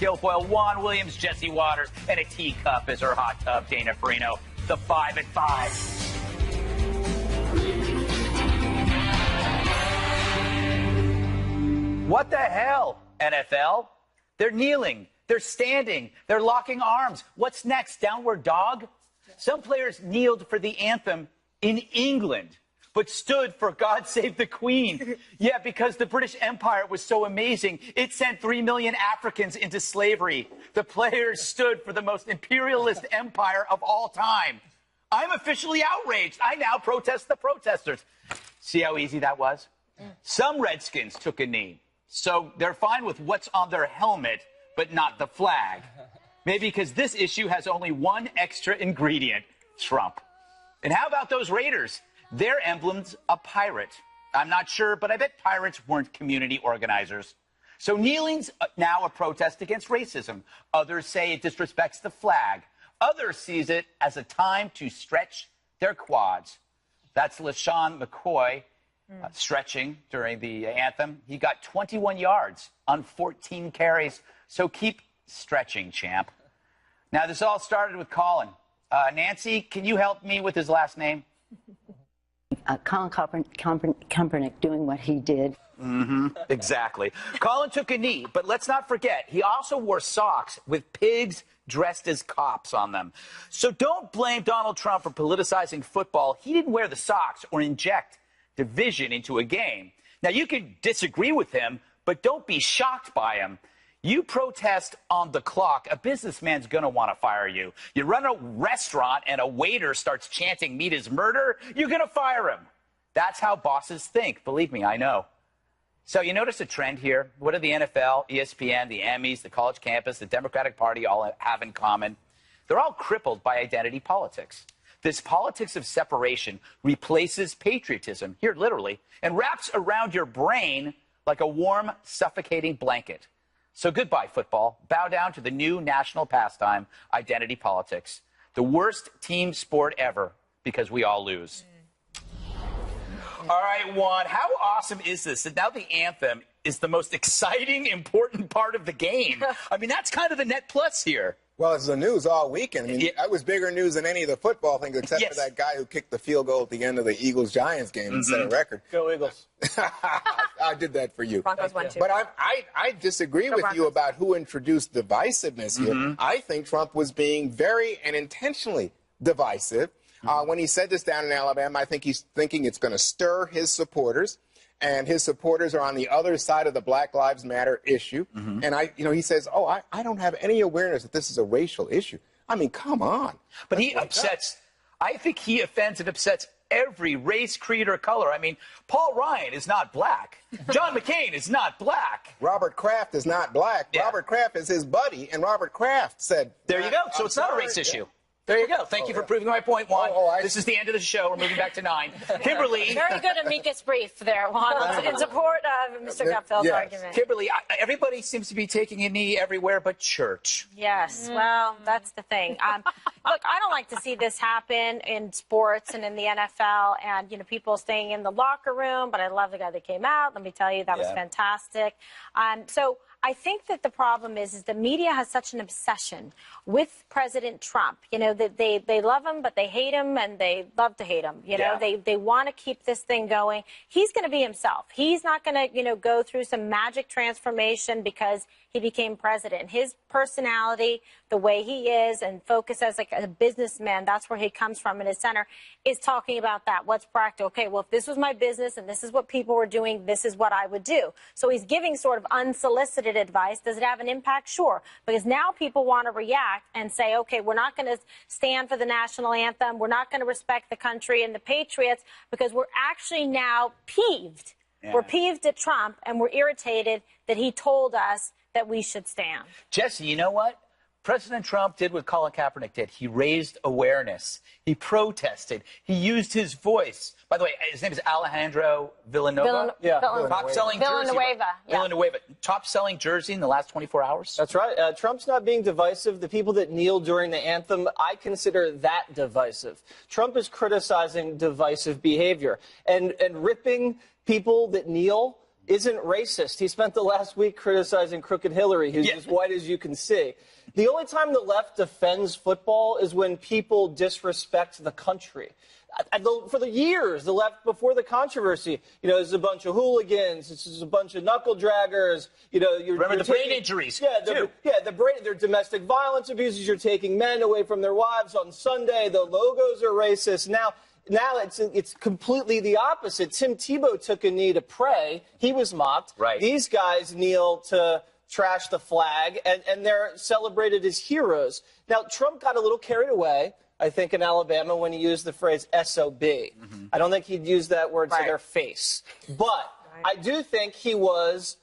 Guilfoyle, Juan Williams, Jesse Waters, and a teacup is her hot tub, Dana Farino. The 5 at 5. What the hell, NFL? They're kneeling, they're standing, they're locking arms. What's next, downward dog? Some players kneeled for the anthem in England, but stood for God Save the Queen. Yeah, because the British Empire was so amazing, it sent 3 million Africans into slavery. The players stood for the most imperialist empire of all time. I'm officially outraged. I now protest the protesters. See how easy that was? Some Redskins took a knee, so they're fine with what's on their helmet, but not the flag. Maybe because this issue has only one extra ingredient, Trump. And how about those Raiders? Their emblem's a pirate. I'm not sure, but I bet pirates weren't community organizers. So kneeling's now a protest against racism. Others say it disrespects the flag. Others sees it as a time to stretch their quads. That's LaShawn McCoy stretching during the anthem. He got 21 yards on 14 carries. So keep stretching, champ. Now, this all started with Colin. Nancy, can you help me with his last name? Colin Kaepernick doing what he did. Exactly. Colin took a knee, but let's not forget, he also wore socks with pigs dressed as cops on them. So don't blame Donald Trump for politicizing football. He didn't wear the socks or inject division into a game. Now, you could disagree with him, but don't be shocked by him. You protest on the clock, a businessman's going to want to fire you. You run a restaurant and a waiter starts chanting meat is murder, you're going to fire him. That's how bosses think. Believe me, I know. So you notice a trend here. What do the NFL, ESPN, the Emmys, the college campus, the Democratic Party all have in common? They're all crippled by identity politics. This politics of separation replaces patriotism, here literally, and wraps around your brain like a warm, suffocating blanket. So goodbye, football. Bow down to the new national pastime, identity politics. The worst team sport ever, because we all lose. All right, Juan, how awesome is this? That now the anthem is the most exciting, important part of the game. I mean, that's kind of the net plus here. Well, it's the news all weekend. I mean, that was bigger news than any of the football things, except for that guy who kicked the field goal at the end of the Eagles-Giants game and set a record. Go Eagles. I did that for you. Broncos won, too. But I disagree with you about who introduced divisiveness here. I think Trump was being very and intentionally divisive. When he said this down in Alabama, I think he's thinking it's going to stir his supporters. And his supporters are on the other side of the Black Lives Matter issue. And he says, oh, I don't have any awareness that this is a racial issue. I mean, come on. But he upsets, I think he offends and upsets every race, creed, or color. I mean, Paul Ryan is not black. John McCain is not black. Robert Kraft is not black. Yeah. Robert Kraft is his buddy, and Robert Kraft said... There you go. So it's not a race issue. There you go. Thank you for proving my point, Juan. This is the end of the show. We're moving back to 9. Kimberly. Very good amicus brief there, Juan, in support of Mr. Gutfeld's argument. Kimberly, everybody seems to be taking a knee everywhere but church. Yes, well, that's the thing. Look, I don't like to see this happen in sports and in the NFL and, people staying in the locker room, but I love the guy that came out. Let me tell you, that was fantastic. So I think that the problem is the media has such an obsession with President Trump. That they love him, but they hate him, and they love to hate him. They want to keep this thing going. He's going to be himself. He's not going to, go through some magic transformation because he became president. His personality, the way he is, and focus as like a businessman, that's where he comes from in his center, is talking about that. What's practical? Okay, well, if this was my business and this is what people were doing, this is what I would do. So he's giving sort of unsolicited advice. Does it have an impact? Sure. Because now people want to react and say, okay, we're not going to stand for the national anthem. We're not going to respect the country and the patriots because we're actually now peeved. Yeah. We're peeved at Trump, and we're irritated that he told us that we should stand. Jesse, you know what? President Trump did what Colin Kaepernick did. He raised awareness. He protested. He used his voice. By the way, his name is Alejandro Villanueva. Top-selling jersey. Villanueva. Top-selling jersey in the last 24 hours. That's right. Trump's not being divisive. The people that kneel during the anthem, I consider that divisive. Trump is criticizing divisive behavior and ripping people that kneel isn't racist. He spent the last week criticizing Crooked Hillary, who's as white as you can see. The only time the left defends football is when people disrespect the country. For the years, the left, before the controversy, this is a bunch of hooligans, this is a bunch of knuckle draggers, Remember the brain injuries, they're domestic violence abuses, you're taking men away from their wives on Sunday, the logos are racist. Now it's completely the opposite. Tim Tebow took a knee to pray. He was mocked. Right. These guys kneel to trash the flag, and they're celebrated as heroes. Now, Trump got a little carried away, I think, in Alabama when he used the phrase SOB. I don't think he'd use that word to their face. But I do think he was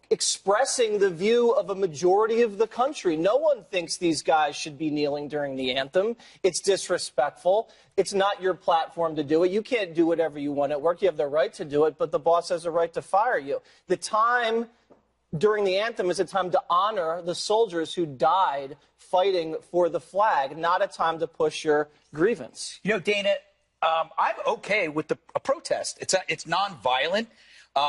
expressing the view of a majority of the country. No one thinks these guys should be kneeling during the anthem. It's disrespectful. It's not your platform to do it. You can't do whatever you want at work. You have the right to do it, but the boss has a right to fire you. The time during the anthem is a time to honor the soldiers who died fighting for the flag, not a time to push your grievance. Dana, I'm okay with a protest. It's nonviolent.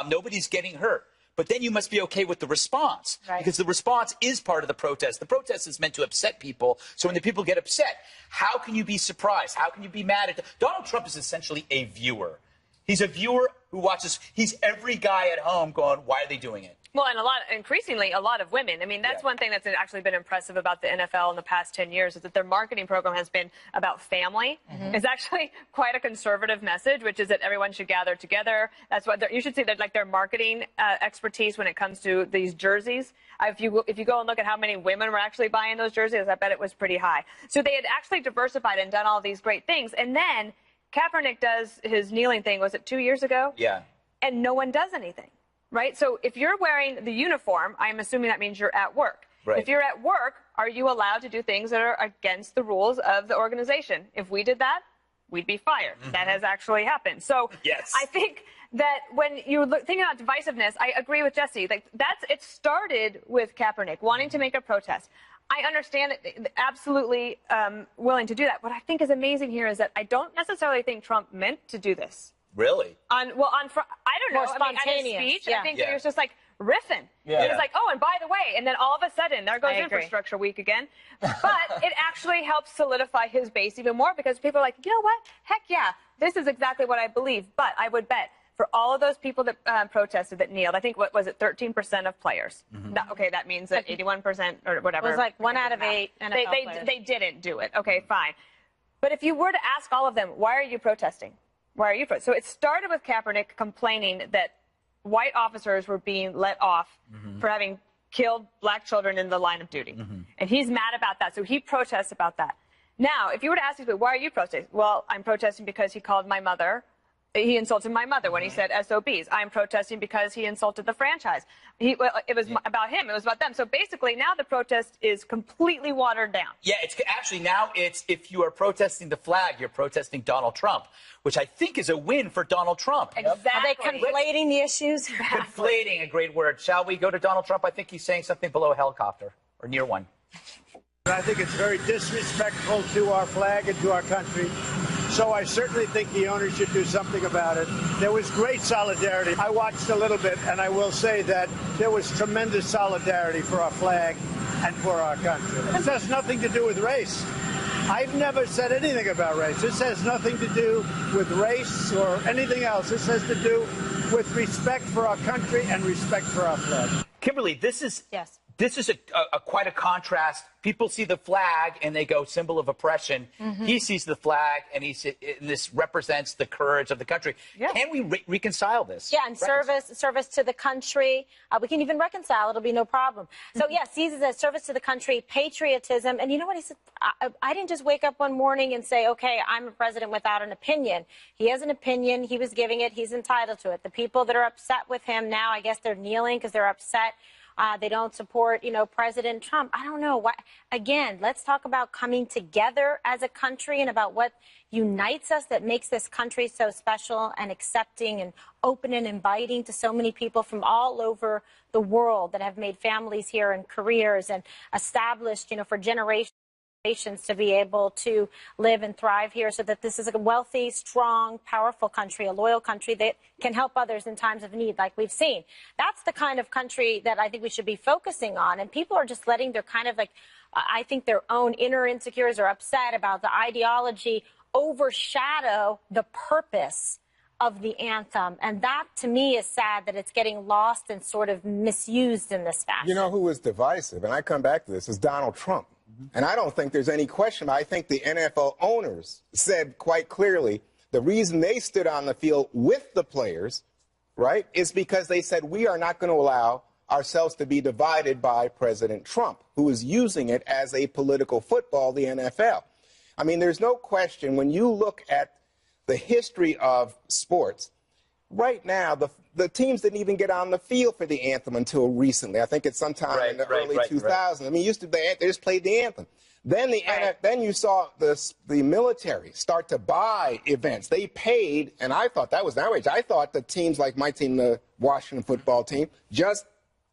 Nobody's getting hurt. But then you must be okay with the response, because the response is part of the protest. The protest is meant to upset people. So when the people get upset, how can you be surprised? How can you be mad at them? Donald Trump is essentially a viewer. He's a viewer who watches. He's every guy at home going, why are they doing it? Well, and increasingly, a lot of women. I mean, that's one thing that's actually been impressive about the NFL in the past 10 years is that their marketing program has been about family. It's actually quite a conservative message, which is that everyone should gather together. That's what you should see that, like, their marketing expertise when it comes to these jerseys. If you go and look at how many women were actually buying those jerseys, I bet it was pretty high. So they had actually diversified and done all these great things. And then Kaepernick does his kneeling thing, was it 2 years ago? Yeah. And no one does anything. Right? So if you're wearing the uniform, I'm assuming that means you're at work. Right. If you're at work, are you allowed to do things that are against the rules of the organization? If we did that, we'd be fired. That has actually happened. So I think that when you're thinking about divisiveness, I agree with Jesse. Like, it started with Kaepernick wanting to make a protest. I understand that, absolutely willing to do that. What I think is amazing here is that I don't necessarily think Trump meant to do this. Really? I don't know. At his speech, I think he was just like riffing. He was like, oh, and by the way, and then all of a sudden, there goes Infrastructure Week again. But it actually helps solidify his base even more, because people are like, you know what? Heck yeah, this is exactly what I believe. But I would bet for all of those people that protested, that kneeled, I think, what was it, 13% of players? That means that 81% or whatever. It was like 1 out of 8 NFL players. They didn't do it. Okay, fine. But if you were to ask all of them, why are you protesting? Why are you protesting? So it started with Kaepernick complaining that white officers were being let off for having killed black children in the line of duty. And he's mad about that, so he protests about that. Now, if you were to ask people, why are you protesting? Well, I'm protesting because he called my mother. He insulted my mother when he said SOBs. I'm protesting because he insulted the franchise. It was about him. It was about them. So basically, now the protest is completely watered down. Yeah, it's actually now if you are protesting the flag, you're protesting Donald Trump, which I think is a win for Donald Trump. Exactly. Are they conflating the issues? Conflating, a great word. Shall we go to Donald Trump? I think he's saying something below a helicopter or near one. I think it's very disrespectful to our flag and to our country. So I certainly think the owners should do something about it. There was great solidarity. I watched a little bit, and I will say that there was tremendous solidarity for our flag and for our country. This has nothing to do with race. I've never said anything about race. This has nothing to do with race or anything else. This has to do with respect for our country and respect for our flag. Kimberly, this is quite a contrast. People see the flag and they go, symbol of oppression. He sees the flag and this represents the courage of the country. Can we reconcile this? Yeah, and service to the country. We can even reconcile. It'll be no problem. So, yeah, sees it as service to the country, patriotism. And you know what he said? I didn't just wake up one morning and say, okay, I'm a president without an opinion. He has an opinion. He was giving it. He's entitled to it. The people that are upset with him now, I guess they're kneeling because they're upset. They don't support, President Trump. I don't know. Again, let's talk about coming together as a country and about what unites us that makes this country so special and accepting and open and inviting to so many people from all over the world that have made families here and careers and established, for generations. to be able to live and thrive here, so that this is a wealthy, strong, powerful country, a loyal country that can help others in times of need, like we've seen. That's the kind of country that I think we should be focusing on. And people are just letting their kind of like, I think their own inner insecurities are upset about the ideology overshadow the purpose of the anthem. And that, to me, is sad that it's getting lost and sort of misused in this fashion. You know who was divisive, and I come back to this, is Donald Trump. And I don't think there's any question. I think the NFL owners said quite clearly the reason they stood on the field with the players, right, is because they said we are not going to allow ourselves to be divided by President Trump, who is using it as a political football, the NFL. I mean, there's no question when you look at the history of sports, right now, the teams didn't even get on the field for the anthem until recently. I think it's sometime in the early 2000s. I mean, used to they just played the anthem. Then then you saw the military start to buy events. They paid, and I thought that was outrage. I thought the teams like my team, the Washington football team, just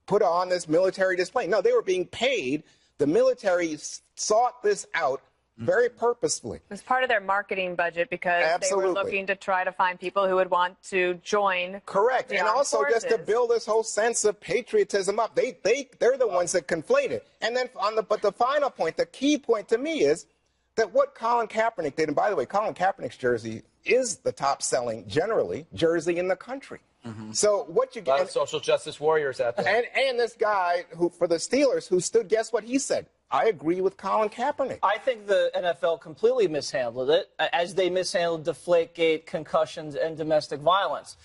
put on this military display. No, they were being paid. The military sought this out very purposefully. It was part of their marketing budget because they were looking to try to find people who would want to join. Correct. And also just to build this whole sense of patriotism up. They're the ones that conflate it. And then but the final point, the key point to me is that what Colin Kaepernick did, and by the way, Colin Kaepernick's jersey is the top selling, generally, jersey in the country. So what you get, a lot of social justice warriors out there. And this guy who, for the Steelers, who stood, guess what he said? I agree with Colin Kaepernick. I think the NFL completely mishandled it, as they mishandled Deflategate, concussions, and domestic violence.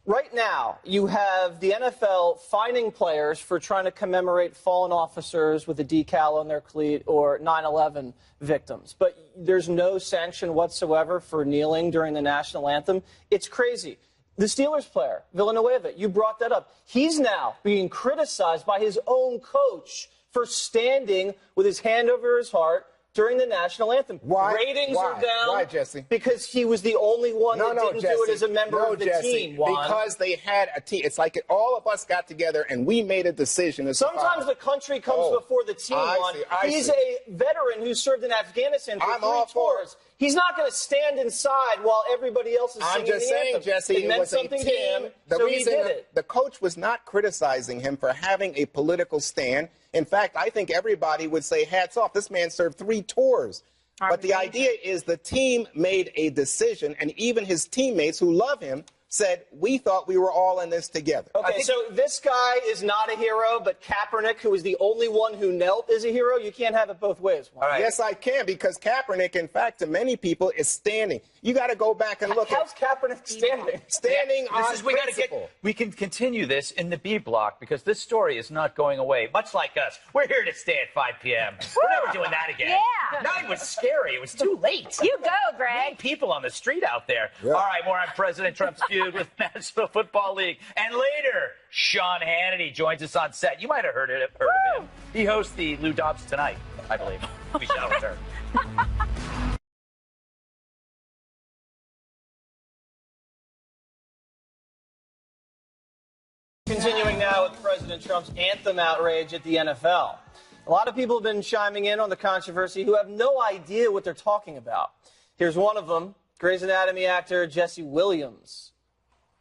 Right now, you have the NFL fining players for trying to commemorate fallen officers with a decal on their cleat or 9/11 victims. But there's no sanction whatsoever for kneeling during the national anthem. It's crazy. The Steelers player, Villanueva, you brought that up. He's now being criticized by his own coach for standing with his hand over his heart during the national anthem. Why? Ratings are down. Why, Jesse? Because he was the only one that didn't do it as a member of the team. Because they had a team. It's like all of us got together and we made a decision. Sometimes the country comes before the team, Juan. He's a veteran who served in Afghanistan for 3 tours. He's not going to stand inside while everybody else is singing the anthem. I'm just saying, Jesse, it meant something to him, so he did it. The coach was not criticizing him for having a political stand. In fact, I think everybody would say hats off. This man served 3 tours. But the idea is the team made a decision, and even his teammates who love him said, we thought we were all in this together. Okay, so this guy is not a hero, but Kaepernick, who is the only one who knelt, is a hero? You can't have it both ways. Right. Yes, I can, because Kaepernick, in fact, to many people, is standing. You got to go back and look How's Kaepernick standing? Standing on principle. We can continue this in the B block, because this story is not going away, much like us. We're here to stay at 5 p.m. We're never doing that again. Yeah. Night was scary. It was too late. You go, Greg. People on the street out there. Yeah. All right, more on President Trump's feud with National Football League. And later, Sean Hannity joins us on set. You might have heard of him. He hosts the Lou Dobbs Tonight, I believe. We shall return. Continuing now with President Trump's anthem outrage at the NFL. A lot of people have been chiming in on the controversy who have no idea what they're talking about. Here's one of them, Grey's Anatomy actor Jesse Williams.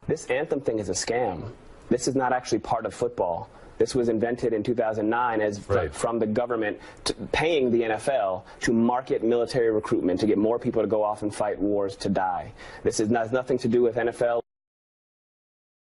This anthem thing is a scam. This is not actually part of football. This was invented in 2009 as from the government paying the NFL to market military recruitment, to get more people to go off and fight wars to die. This has nothing to do with NFL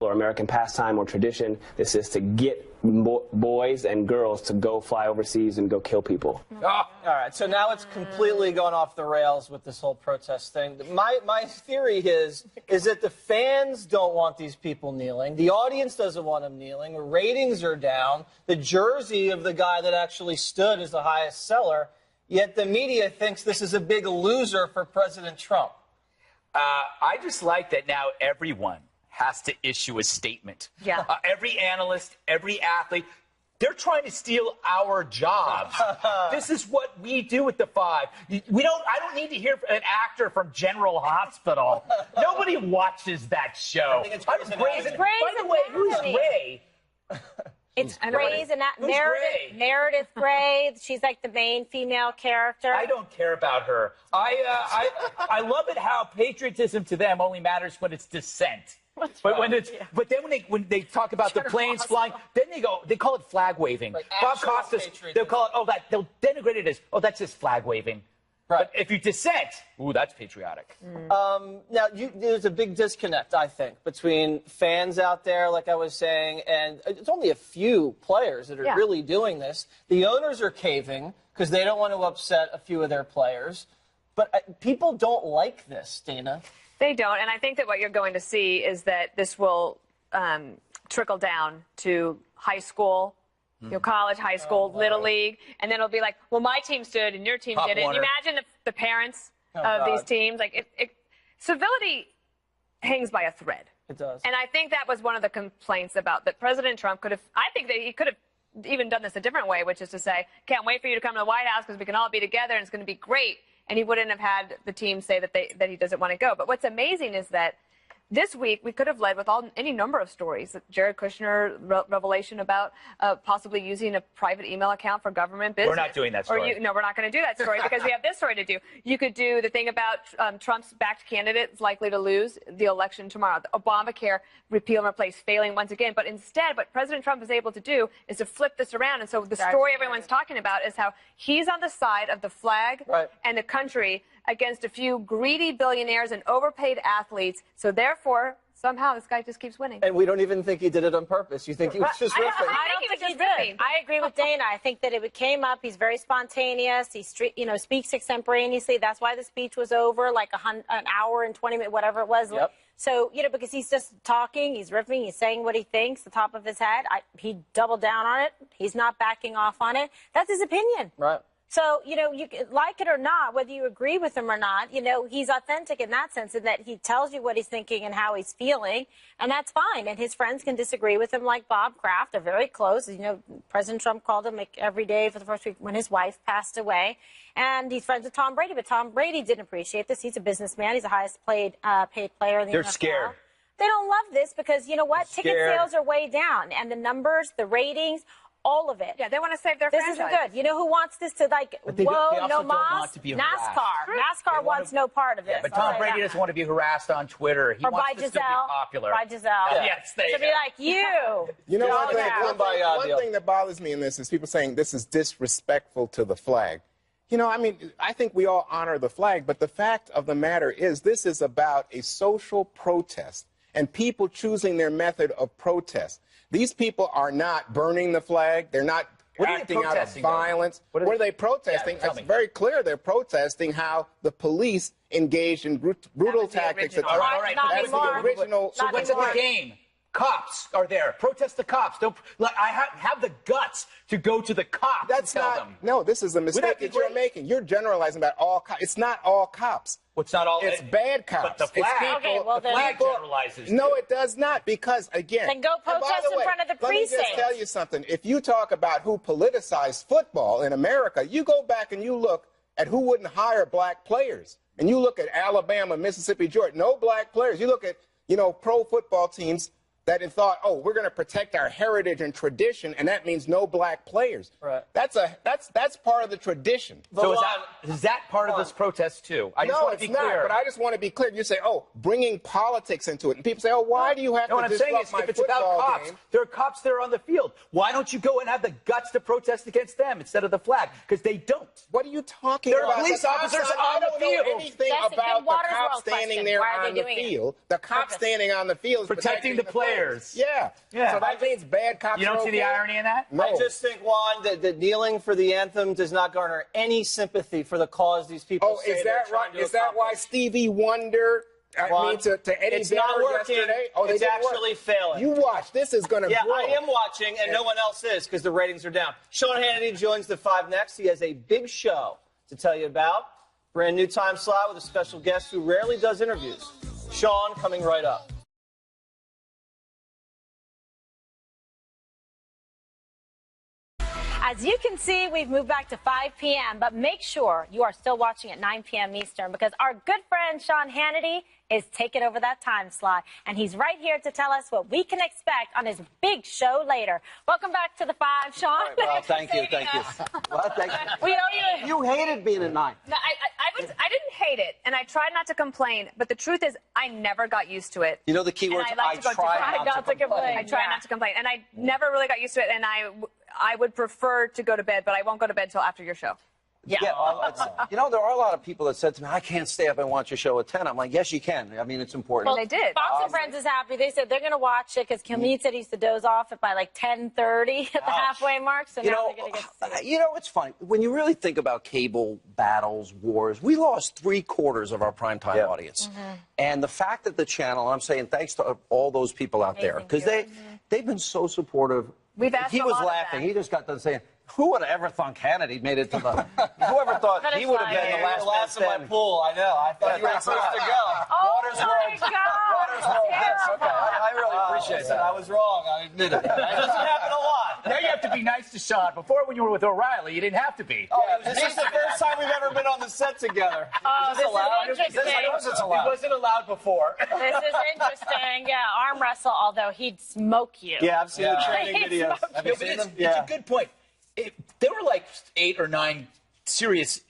or American pastime or tradition. This is to get boys and girls to go fly overseas and go kill people. All right, so now it's completely gone off the rails with this whole protest thing. My theory is that the fans don't want these people kneeling. The audience doesn't want them kneeling. The ratings are down. The jersey of the guy that actually stood is the highest seller. Yet the media thinks this is a big loser for President Trump. I just like that now everyone has to issue a statement. Yeah. Every analyst, every athlete, they're trying to steal our jobs. This is what we do at the 5. I don't need to hear an actor from General Hospital. Nobody watches that show. I think it's Grey's Anatomy. By the way, who's Ray? It's Gray's and Meredith Grey. She's like the main female character. I don't care about her. I love it how patriotism to them only matters when it's dissent. But then when they talk about the planes flying, then they call it flag waving. Like Bob Costas, they'll call it they'll denigrate it as that's just flag waving. Right. But if you dissent, that's patriotic. Now, there's a big disconnect, I think, between fans out there, like I was saying, and it's only a few players that are really doing this. The owners are caving because they don't want to upset a few of their players. But people don't like this, Dana. They don't, and I think that what you're going to see is that this will trickle down to high school, college, high school, little league, and then it'll be like, well, my team stood and your team didn't. You imagine the parents of these teams. Like, civility hangs by a thread. It does. And I think that was one of the complaints about that President Trump could have, I think that he could have even done this a different way, which is to say, can't wait for you to come to the White House because we can all be together and it's going to be great. And he wouldn't have had the team say that he doesn't want to go. But what's amazing is that this week we could have led with any number of stories. Jared Kushner revelation about possibly using a private email account for government business. We're not doing that story. No, we're not going to do that story because we have this story to do. You could do the thing about Trump's backed candidate is likely to lose the election tomorrow. The Obamacare repeal and replace failing once again. But instead, what President Trump is able to do is to flip this around. And so the story everyone's talking about is how he's on the side of the flag and the country against a few greedy billionaires and overpaid athletes. So therefore, somehow this guy just keeps winning. And we don't even think he did it on purpose. You think he was just riffing? I don't think he did. I agree with Dana. I think that it came up. He's very spontaneous. He speaks extemporaneously. That's why the speech was over like an hour and 20 minutes, whatever it was. Yep. So, because he's just talking, he's riffing, he's saying what he thinks, the top of his head. He doubled down on it. He's not backing off on it. That's his opinion. Right. So, you like it or not, whether you agree with him or not, he's authentic in that sense, in that he tells you what he's thinking and how he's feeling, and that's fine. And his friends can disagree with him, like Bob Kraft. They're very close. President Trump called him every day for the first week when his wife passed away. And he's friends with Tom Brady, but Tom Brady didn't appreciate this. He's a businessman. He's the highest paid player in the NFL. They're scared. They don't love this because, you know what? Ticket sales are way down, and the numbers, the ratings, all of it. Yeah, they want to save their franchise. This isn't good. You know who wants this to, no mas? NASCAR wants no part of it. Yeah, but Tom Brady doesn't want to be harassed on Twitter. He wants this to be popular. By Giselle. Yes, to be like you. One thing that bothers me in this is people saying this is disrespectful to the flag. I think we all honor the flag, but the fact of the matter is this is about a social protest and people choosing their method of protest. These people are not burning the flag. They're not acting out of violence. What are they protesting? It's very clear they're protesting how the police engaged in brutal tactics. All right. That's the original. So what's in the game? Cops are there. Protest the cops. Don't. I have the guts to go to the cops. That's and tell not. them. No, this is a mistake that you're making. You're generalizing about all cops. It's not all cops. It's not all. It's bad cops. But the flag. The flag generalizes. No, it does not. Because again. Then go protest in front of the precinct. Let me just tell you something. If you talk about who politicized football in America, you go back and you look at who wouldn't hire black players, and you look at Alabama, Mississippi, Georgia. No black players. You look at pro football teams that had thought, we're going to protect our heritage and tradition, and that means no black players. Right. That's part of the tradition. So is that part of this protest too? I just want to be clear. But I just want to be clear. You say, bringing politics into it, and people say, why do you have to disrupt my football game? What I'm saying is, if it's about cops, there are cops there on the field. Why don't you go and have the guts to protest against them instead of the flag? Because they don't. What are you talking about? There are police officers on the field. I don't know anything about the cops standing there on the field. The cops standing on the field is protecting the players. Yeah. So that means bad cops. You don't see the irony in that? No. I just think, Juan, that kneeling for the anthem does not garner any sympathy for the cause these people say they're trying to accomplish. Is that why Stevie Wonder to Eddie it's not working. Yesterday? It's actually failing. You watch. This is going to grow. I am watching, and no one else is because the ratings are down. Sean Hannity joins the 5 next. He has a big show to tell you about. Brand new time slot with a special guest who rarely does interviews. Sean coming right up. As you can see, we've moved back to 5 p.m., but make sure you are still watching at 9 p.m. Eastern because our good friend Sean Hannity is taking over that time slot, and he's right here to tell us what we can expect on his big show later. Welcome back to the 5, Sean. Right, well, thank you. Well, thank you. We owe you. You hated being at 9. No, I didn't hate it, and I tried not to complain. But the truth is, I never got used to it. You know the key words? I try not to complain. I try not to complain, and I never really got used to it. And I would prefer to go to bed, but I won't go to bed till after your show. Yeah, well, you know, there are a lot of people that said to me, I can't stay up and watch your show at 10. I'm like, yes, you can. I mean, it's important. Well, they did. Fox and Friends is happy. They said they're going to watch it because Kilmeade said he used to doze off by like 10:30 at the halfway mark. So now they're going to get to see it. You know, it's funny. When you really think about cable battles, wars, we lost 3/4 of our primetime audience. And the fact that the channel, and I'm saying thanks to all those people out there, because they've been so supportive. We've asked He a was lot of laughing. that. He just got done saying, who would have ever thought Hannity made it to the... Whoever thought he would have been the last in my pool. I know. I thought you were supposed to go. Oh, my God. Waters World Hits. Okay, I really appreciate that. I was wrong. I admit it. That doesn't happen a lot. Now you have to be nice to Sean. Before, when you were with O'Reilly, you didn't have to be. This is the first time we've ever been on the set together. Oh, this allowed? is interesting. It wasn't allowed before. This is interesting. Yeah, arm wrestle, although he'd smoke you. Yeah, I've seen the training videos. Have you seen them? It's a good point. There were like 8 or 9 serious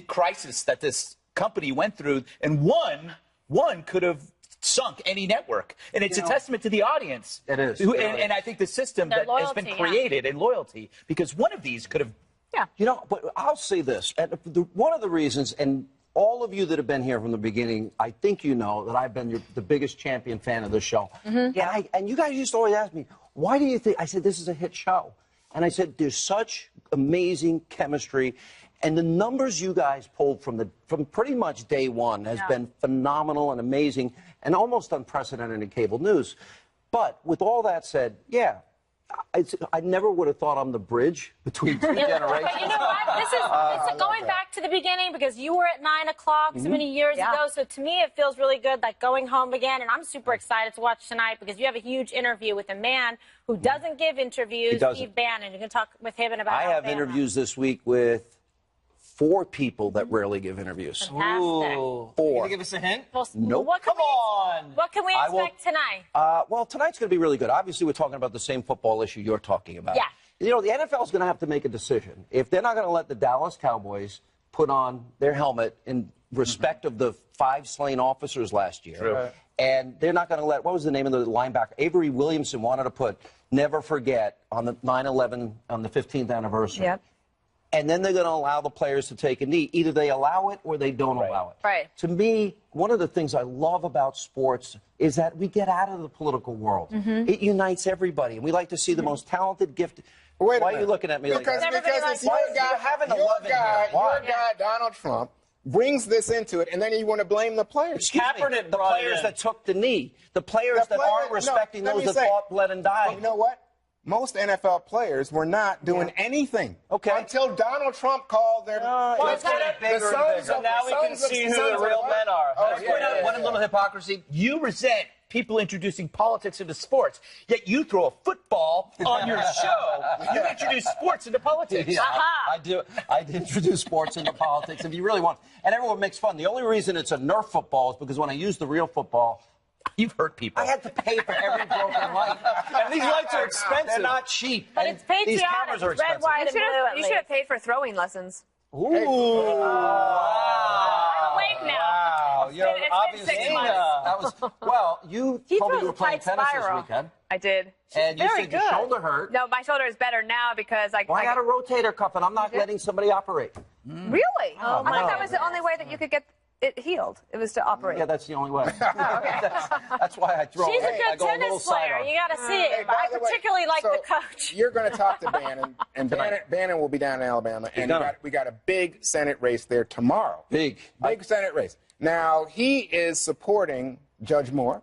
crises that this company went through, and one could have sunk any network. And it's a testament to the audience. It is. And I think the system that has been created and loyalty, because one of these could have. Yeah. You know, but I'll say this. One of the reasons, and all of you that have been here from the beginning, I think you know that I've been the biggest champion fan of this show. And you guys used to always ask me, why do you think? I said, this is a hit show. And I said, there's such amazing chemistry. And the numbers you guys pulled from pretty much day one has been phenomenal and amazing and almost unprecedented in cable news. But with all that said, yeah, I never would have thought I'm the bridge between 2 generations. But you know what? This is going back to the beginning because you were at 9 o'clock so many years ago. So to me, it feels really good, like going home again. And I'm super excited to watch tonight because you have a huge interview with a man who doesn't give interviews, Steve Bannon. You can talk with him about I have interviews this week with 4 people that rarely give interviews. Fantastic. 4. Can you give us a hint? Well, Nope. What can we expect tonight? Well, tonight's going to be really good. Obviously, we're talking about the same football issue you're talking about. Yeah. You know, the NFL is going to have to make a decision. If they're not going to let the Dallas Cowboys put on their helmet in respect of the 5 slain officers last year, and they're not going to let, what was the name of the linebacker? Avery Williamson wanted to put never forget on the 9/11, on the 15th anniversary. Yep. And then they're going to allow the players to take a knee. Either they allow it or they don't allow it. Right. To me, one of the things I love about sports is that we get out of the political world. It unites everybody. And we like to see the most talented, gifted. Wait a Why minute. are you looking at me like because that? it's your guy, your guy, Donald Trump, brings this into it, and then you want to blame the players. Kaepernick, the players that took the knee, the players that aren't respecting those that fought, bled, and died. You know what? Most NFL players were not doing anything until Donald Trump called their. Let's get it bigger and bigger. So now we can see who the real men are. One little hypocrisy. You resent people introducing politics into sports, yet you throw a football on your show. You introduce sports into politics. Yeah, I do. I introduce sports into politics if you really want. And everyone makes fun. The only reason it's a Nerf football is because when I use the real football, you've hurt people. I had to pay for every broken light. And these lights are expensive. They're not cheap. But and it's patriotic. These cameras are expensive. Red, white, and blue, at You should have paid for throwing lessons. Ooh. I'm awake now. Wow. You're It's been obviously 6 months. That was, well, you told me you were playing tennis this weekend. I did. And you said your shoulder hurt. No, my shoulder is better now because I got a rotator cuff and I'm not letting somebody operate. Really? I thought that was the only way that you could get it healed. It was to operate. Yeah, that's the only way. That's why I throw. She's a I good go a little tennis player. sidearm. You got to see it. by I the way, particularly like so the coach. You're going to talk to Bannon, and Bannon will be down in Alabama, and we got a big Senate race there tomorrow. Big Senate race. Now he is supporting Judge Moore,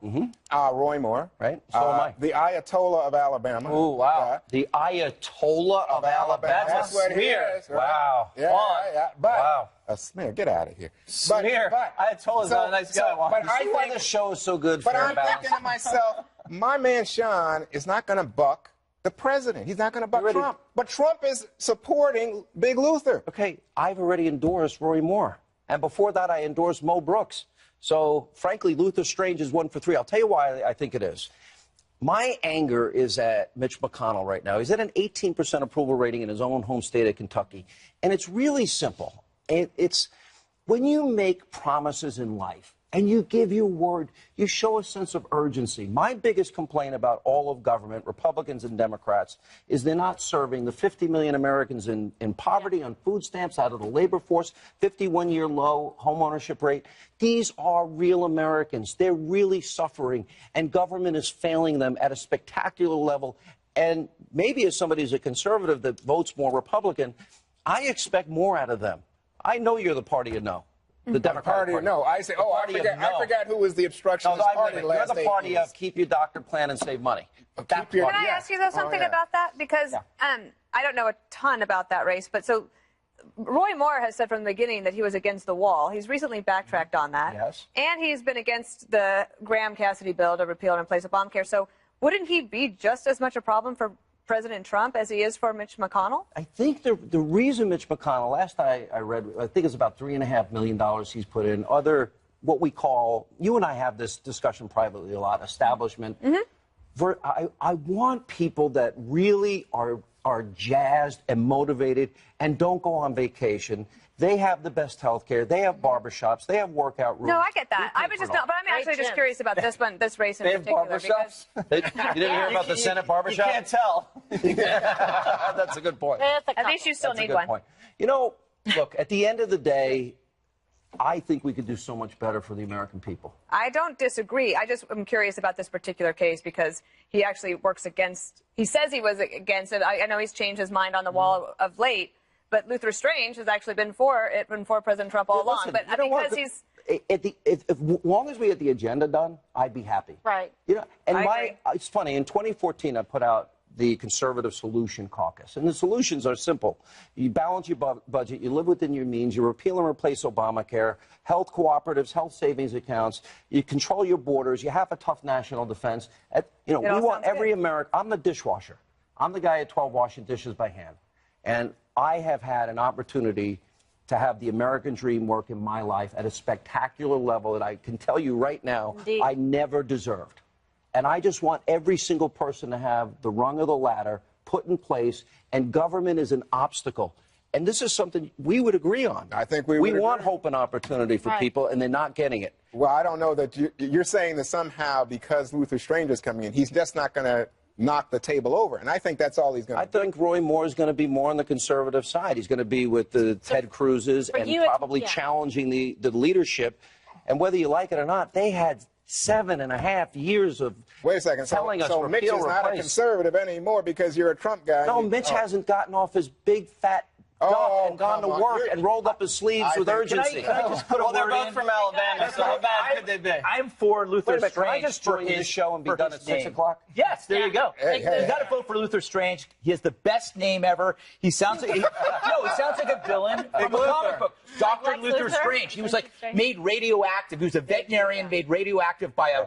Roy Moore, right? So am I. The Ayatollah of Alabama. Oh wow! The Ayatollah of Alabama. That's what he is. Right? Wow. But wow. A smear. Get out of here. Smear. Ayatollah's not a nice guy. But I think the show is so good. But fair I'm balance. thinking to myself, my man Sean is not going to buck The president. He's not going to buck Trump. But Trump is supporting Big Luther. Okay, I've already endorsed Roy Moore. And before that, I endorsed Mo Brooks. So, frankly, Luther Strange is 1 for 3. I'll tell you why I think it is. My anger is at Mitch McConnell right now. He's at an 18% approval rating in his own home state of Kentucky. And it's really simple. It's when you make promises in life and you give your word, you show a sense of urgency. My biggest complaint about all of government, Republicans and Democrats, is they're not serving the 50 million Americans in poverty on food stamps, out of the labor force, 51-year low home ownership rate. These are real Americans. They're really suffering, and government is failing them at a spectacular level. And maybe as somebody who's a conservative that votes more Republican, I expect more out of them. I know you're the party of no. The Democratic Party. No, I say, I forgot who was the obstructionist party last You're the party of keep your doctor plan and save money. Can I ask you though something about that? Because I don't know a ton about that race, but so Roy Moore has said from the beginning that he was against the wall. He's recently backtracked on that. Yes. And he's been against the Graham-Cassidy bill to repeal and replace Obamacare. So wouldn't he be just as much a problem for President Trump as he is for Mitch McConnell? I think the reason Mitch McConnell, last I read, I think it's about $3.5 million he's put in other, what we call, you and I have this discussion privately a lot, establishment. I want people that really are jazzed and motivated and don't go on vacation. They have the best health care. They have barbershops. They have workout rooms. No, I get that. I was just not, but I'm actually just curious about this race in particular. Barbershops? You didn't hear about the Senate barbershop? You can't tell. That's a good point. At least you still need one. Point. You know, look, at the end of the day, I think we could do so much better for the American people. I don't disagree. I just am curious about this particular case because he actually works against, he says he was against it. I know he's changed his mind on the wall of late. But Luther Strange has actually been for President Trump all along. But because he's as long as we get the agenda done, I'd be happy. Right. You know, and agree. It's funny. In 2014, I put out the Conservative Solution Caucus, and the solutions are simple. You balance your budget, you live within your means, you repeal and replace Obamacare, health cooperatives, health savings accounts, you control your borders, you have a tough national defense. We want every American. I'm the dishwasher. I'm the guy at 12 washing dishes by hand, and I have had an opportunity to have the American dream work in my life at a spectacular level that I can tell you right now I never deserved. And I just want every single person to have the rung of the ladder put in place, and government is an obstacle. And this is something we would agree on. I think we want hope and opportunity for people, and they're not getting it. Well, I don't know that you're saying that somehow because Luther Strange is coming in, he's just not going to knock the table over. And I think that's all he's going to do. I think Roy Moore is going to be more on the conservative side. He's going to be with the Ted Cruz's and probably challenging the leadership. And whether you like it or not, they had 7.5 years of telling us so Mitch is not a conservative anymore because you're a Trump guy. No, Mitch hasn't gotten off his big fat and gone to work and rolled up his sleeves with urgency. Can I just put a word they're both in? from Alabama, so how bad could they be? I'm for Luther Strange. Can I just join this show and be done at 6 o'clock? Yes, there you go. You got to vote for Luther Strange. He has the best name ever. He sounds like he sounds like a villain from a comic book. Dr. Luther Strange. He was like made radioactive. He was a veterinarian made radioactive by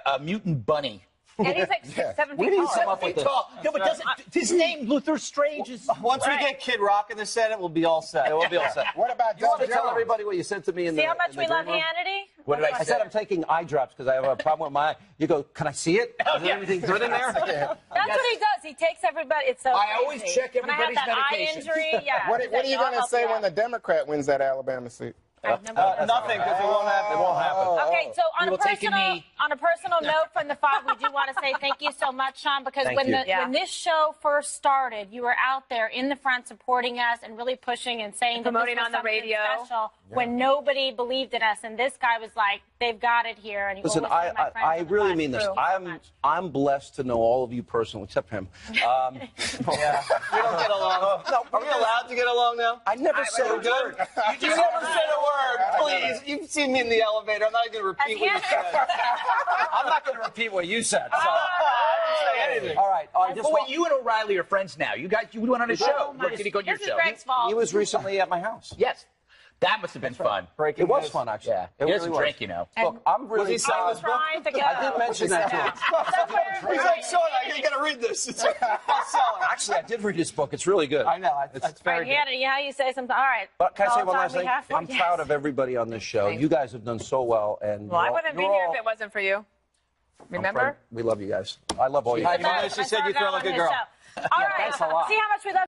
a mutant bunny. And he's like 7 feet tall. 7 feet tall. No, but doesn't his name Luther Strange is once we get Kid Rock in the Senate, we'll be all set. We'll be all set. What about you want to tell everybody what you said to me in the See how much we love Hannity? What did I say? I said I'm taking eye drops because I have a problem with my eye. You go, can I see it? Is there anything good in there? That's what he does. He takes everybody. It's so I always check everybody's when I have that medications. eye injury, What are you going to say when the Democrat wins that Alabama seat? Nothing, because it won't happen. It won't happen. Okay, so on a personal note from the five, we do want to say thank you so much, Sean, because when this show first started, you were out there in the front supporting us and really pushing and saying promoting that this was on the radio special when nobody believed in us, and this guy was like, they've got it here. And listen, I really mean this. I'm blessed to know all of you personally, except him. We don't get along. Are we allowed to get along now? I never said a word. You never said a word. Please, you've seen me in the elevator. I'm not going to repeat what you said. I'm not going to repeat what you said. So. I didn't say anything. All right. Wait, you and O'Reilly are friends now. You went on a show. This did he go to your is show? Greg's fault. He was recently at my house. Yes. That must have been fun. It was fun, actually. Yeah. It He really doesn't was. drink, you know. Look, I'm really he selling I'm this book? trying to get I did mention that to him. He's like, Sean, you got to read this. It's a bestseller. Actually, I did read his book. It's really good. I know. It's All very right, good. Hannah, you know how you say something. All right. But can I say All one the last time we thing? have? I'm proud of everybody on this show. You guys have done so well. And Well, I wouldn't be here if it wasn't for you. Remember? We love you guys. I love all you Hi, guys. She said you feel like a girl. All right. thanks a lot. See how much we love